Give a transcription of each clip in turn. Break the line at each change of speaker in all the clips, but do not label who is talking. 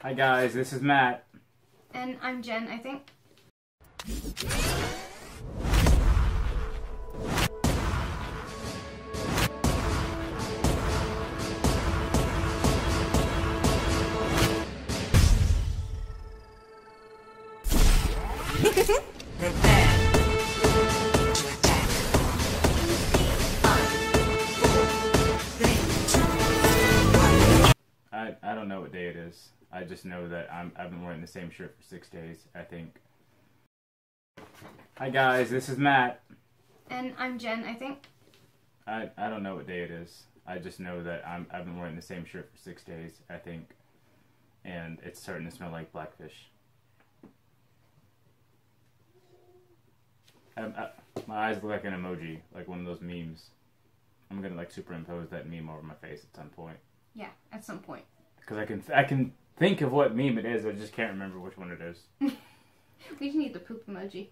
Hi guys, this is Matt.
And I'm Jen, I think.
I don't know what day it is. I just know that I've been wearing the same shirt for 6 days, I think. Hi guys, this is Matt.
And I'm Jen, I think.
I don't know what day it is. I just know that I've been wearing the same shirt for 6 days, I think. And it's starting to smell like blackfish. My eyes look like an emoji, like one of those memes. I'm gonna like superimpose that meme over my face at some point.
Yeah, at some point.
Because I can think of what meme it is, I just can't remember which one it is.
We just need the poop emoji.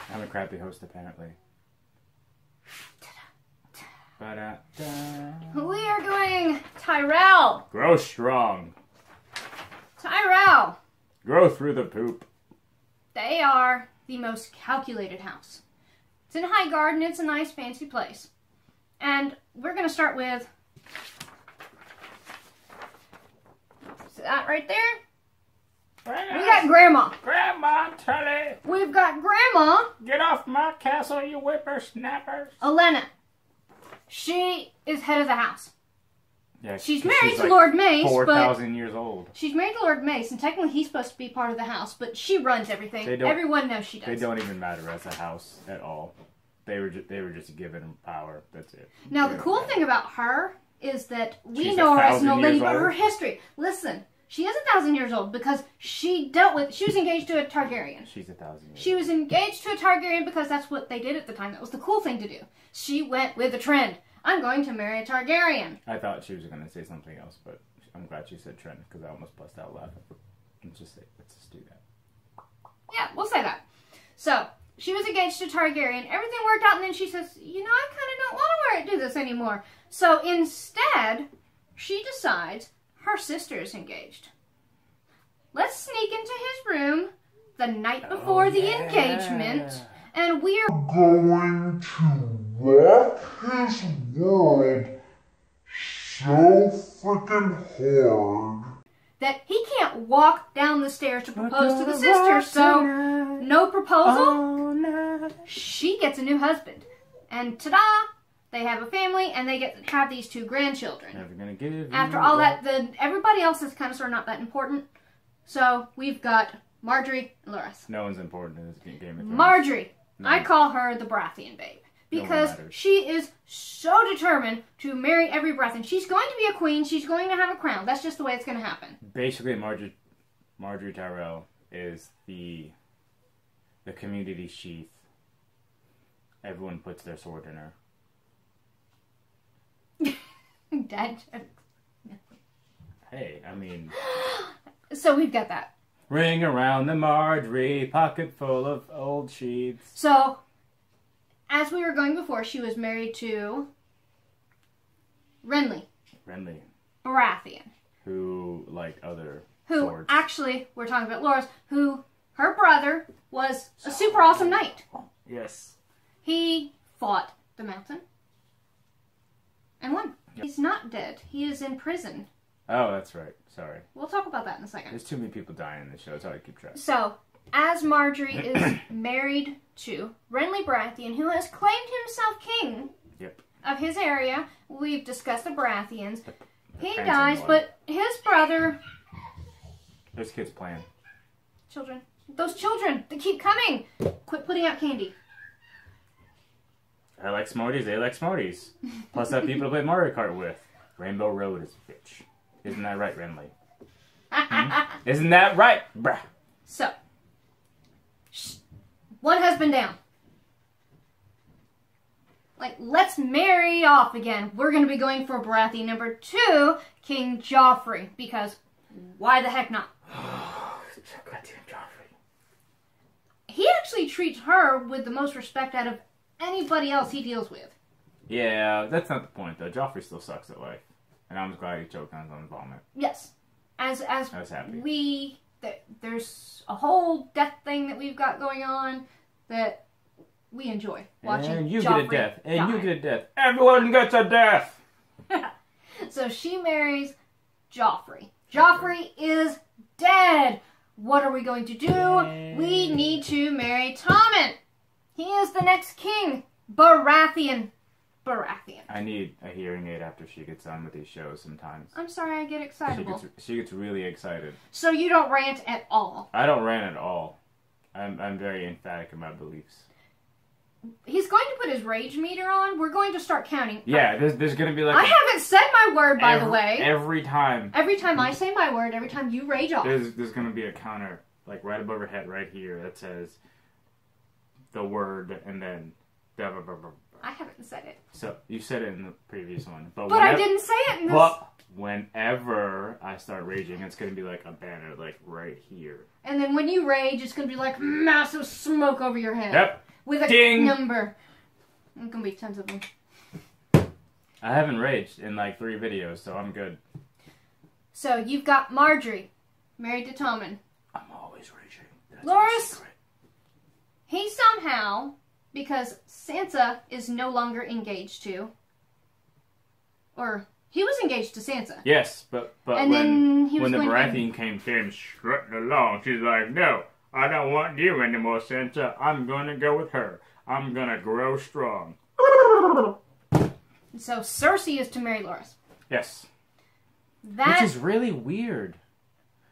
I'm a crappy host, apparently.
We are going Tyrell.
Grow strong.
Tyrell.
Grow through the poop.
They are the most calculated house. It's in Highgarden and it's a nice fancy place. And we're going to start with that right there. We got Grandma.
Grandma Tully.
We've got Grandma.
Get off my castle, you whippersnappers.
Elena. She is head of the house.
Yeah,
she's married to
like
Lord Mace,
4,000 years old.
She's married to Lord Mace, and technically he's supposed to be part of the house, but she runs everything. Everyone knows she does.
They don't even matter as a house at all. They were just given power. That's it.
Now, the cool thing about her is that we know her as an old lady, but her history. Listen, she is 1,000 years old because she was engaged to a Targaryen.
She's 1,000 years old.
She was engaged to a Targaryen because that's what they did at the time. That was the cool thing to do. She went with the trend. I'm going to marry a Targaryen.
I thought she was going to say something else, but I'm glad she said trend because I almost bust out laughing. Let's just do that.
Yeah, we'll say that. So, she was engaged to Targaryen. Everything worked out, and then she says, you know, I kind of don't want to do this anymore. So, instead, she decides her sister is engaged. Let's sneak into his room the night before the engagement, and we're
going to rock his world so freaking hard
that he can't walk down the stairs to propose to the sister, so no proposal. She gets a new husband. And ta-da! They have a family, and they get to have these 2 grandchildren.
Never gonna give
After all that, everybody else is kind of sort of not that important. So, we've got Marjorie and Loras.
No one's important in this game of Thrones.
Marjorie. I call her the Baratheon babe. Because she is so determined to marry every Baratheon. She's going to be a queen. She's going to have a crown. That's just the way it's going to happen.
Basically, Marjorie Tyrell is the community sheath. Everyone puts their sword in her.
Dad jokes.
Hey, I mean...
So we've got that.
Ring around the Marjorie, pocket full of old sheets.
So, as we were going before, she was married to Renly. Baratheon.
Who, like other
Who,
swords.
actually, we're talking about Loras, who, her brother, was a super awesome knight.
Yes.
He fought the mountain and won.
Yep.
He's not dead. He is in prison.
Oh, that's right. Sorry.
We'll talk about that in a second.
There's too many people dying in this show. It's hard to keep track.
So, as Marjorie is married to Renly Baratheon, who has claimed himself king of his area, we've discussed the Baratheons. He dies, but his brother...
There's kids playing.
Children. Those children, they keep coming. Quit putting out candy.
I like Smarties, they like Smarties. Plus I have people to play Mario Kart with. Rainbow Road is a bitch. Isn't that right, Renly? Isn't that right, bruh?
So, one husband down. Like, let's marry off again. We're going to be going for Baratheon number 2, King Joffrey. Because, why the heck not?
Goddamn Joffrey.
He actually treats her with the most respect out of anybody else he deals with.
Yeah, that's not the point, though. Joffrey still sucks at life. And I'm glad he choked on his own vomit.
Yes. As
I was happy.
There's a whole death thing that we've got going on that we enjoy watching.
And you
Joffrey
get a death. And
die.
you get a death. Everyone gets a death!
So she marries Joffrey. Joffrey is dead. What are we going to do? We need to marry Tommen. He is the next king. Baratheon.
I need a hearing aid after she gets on with these shows sometimes.
I'm sorry, I get excitable.
She gets really excited.
So you don't rant at all?
I don't rant at all. I'm very emphatic in my beliefs.
He's going to put his rage meter on. We're going to start counting.
Yeah, there's going to be like...
I haven't said my word, by the way.
Every time.
Every time I say my word, every time you rage off.
There's going to be a counter, like right above her head right here, that says the word and then...
I haven't said it.
So, you said it in the previous one. But
I didn't say it in this.
But whenever I start raging, it's going to be like a banner, like right here.
And then when you rage, it's going to be like massive smoke over your head.
Yep.
With a
Ding.
number. There's going to be tons of them.
I haven't raged in like 3 videos, so I'm good.
So, you've got Marjorie, married to Tommen.
I'm always raging. That's
Loras, he somehow, because Sansa is no longer engaged to, or he was engaged to Sansa.
Yes, but
and
when the Baratheon came strutting along, she's like, no, I don't want you anymore, Sansa. I'm going to go with her. I'm going to grow strong.
So Cersei is to marry Loras.
Yes. Which is really weird.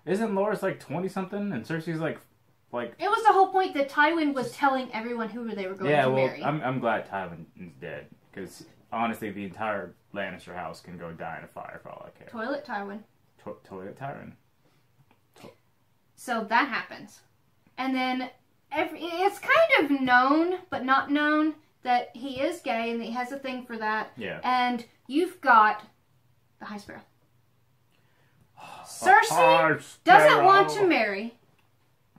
Isn't Loras like 20-something and Cersei's like...
It was the whole point that Tywin was telling everyone who they were going to marry.
Yeah, well, I'm glad Tywin is dead. Because, honestly, the entire Lannister house can go die in a fire for all I care.
Toilet Tywin.
Toilet Tywin.
So that happens. And then, it's kind of known, but not known, that he is gay and that he has a thing for that.
Yeah.
And you've got the High Sparrow. Cersei doesn't want to marry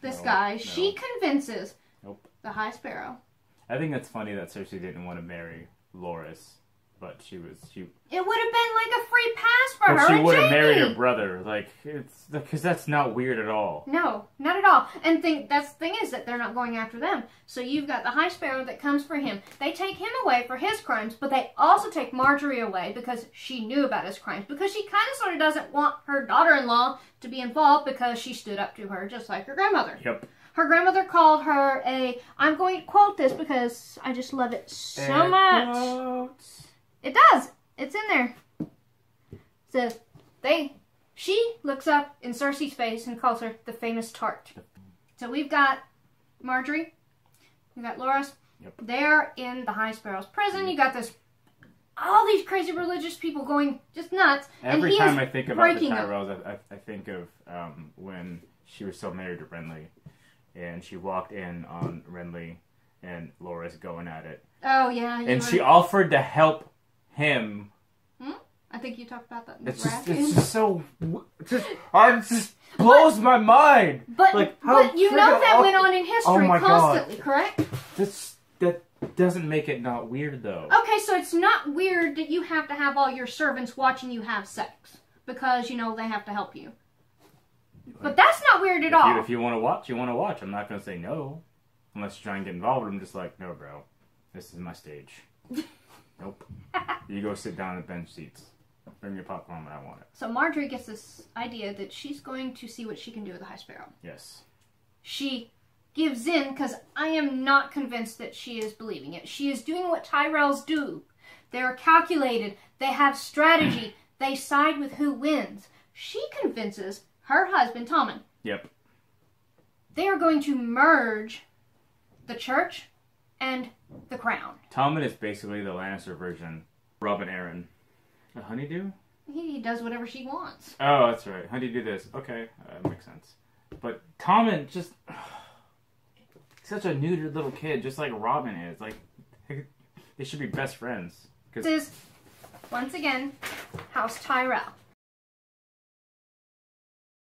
this guy. No. She convinces the High Sparrow.
I think it's funny that Cersei didn't want to marry Loras, but she.
It would have been like a free pass for her.
But she would have married her brother. Like it's because that's not weird at all.
No, not at all. And that's the thing is that they're not going after them. So you've got the High Sparrow that comes for him. They take him away for his crimes, but they also take Marjorie away because she knew about his crimes. Because she kind of sort of doesn't want her daughter-in-law to be involved because she stood up to her just like her grandmother.
Yep.
Her grandmother called her I'm going to quote this because I just love it so much.
Quotes.
It does. It's in there. It says, she looks up in Cersei's face and calls her the famous tart. So we've got Marjorie. We've got Loras.
Yep.
They're in the High Sparrow's prison. You got all these crazy religious people going just nuts.
Every time I think about the Tyrells, I think of when she was still married to Renly. And she walked in on Renly and Loras going at it.
Oh, yeah.
And she offered to help him.
I think you talked about that in
it's just so... It just blows my mind.
But you know that went on in history constantly, correct?
That doesn't make it not weird, though.
Okay, so it's not weird that you have to have all your servants watching you have sex. Because, they have to help you. But that's not weird at all.
If you want to watch, you want to watch. I'm not going to say no. Unless you try and get involved. I'm just like, no, bro. This is my stage. Nope. You go sit down in the bench seats. Bring your popcorn when I want it.
So Marjorie gets this idea that she's going to see what she can do with the High Sparrow.
Yes.
She gives in because I am not convinced that she is believing it. She is doing what Tyrells do. They are calculated. They have strategy. They side with who wins. She convinces her husband, Tommen.
Yep.
They are going to merge the church and the crown.
Tommen is basically the Lannister version. Robin Arryn. A honeydew?
He does whatever she wants.
Oh, that's right. Honeydew this. Okay, makes sense. But Tommen just... such a neutered little kid, just like Robin is. Like, they should be best friends.
This is, once again, House Tyrell.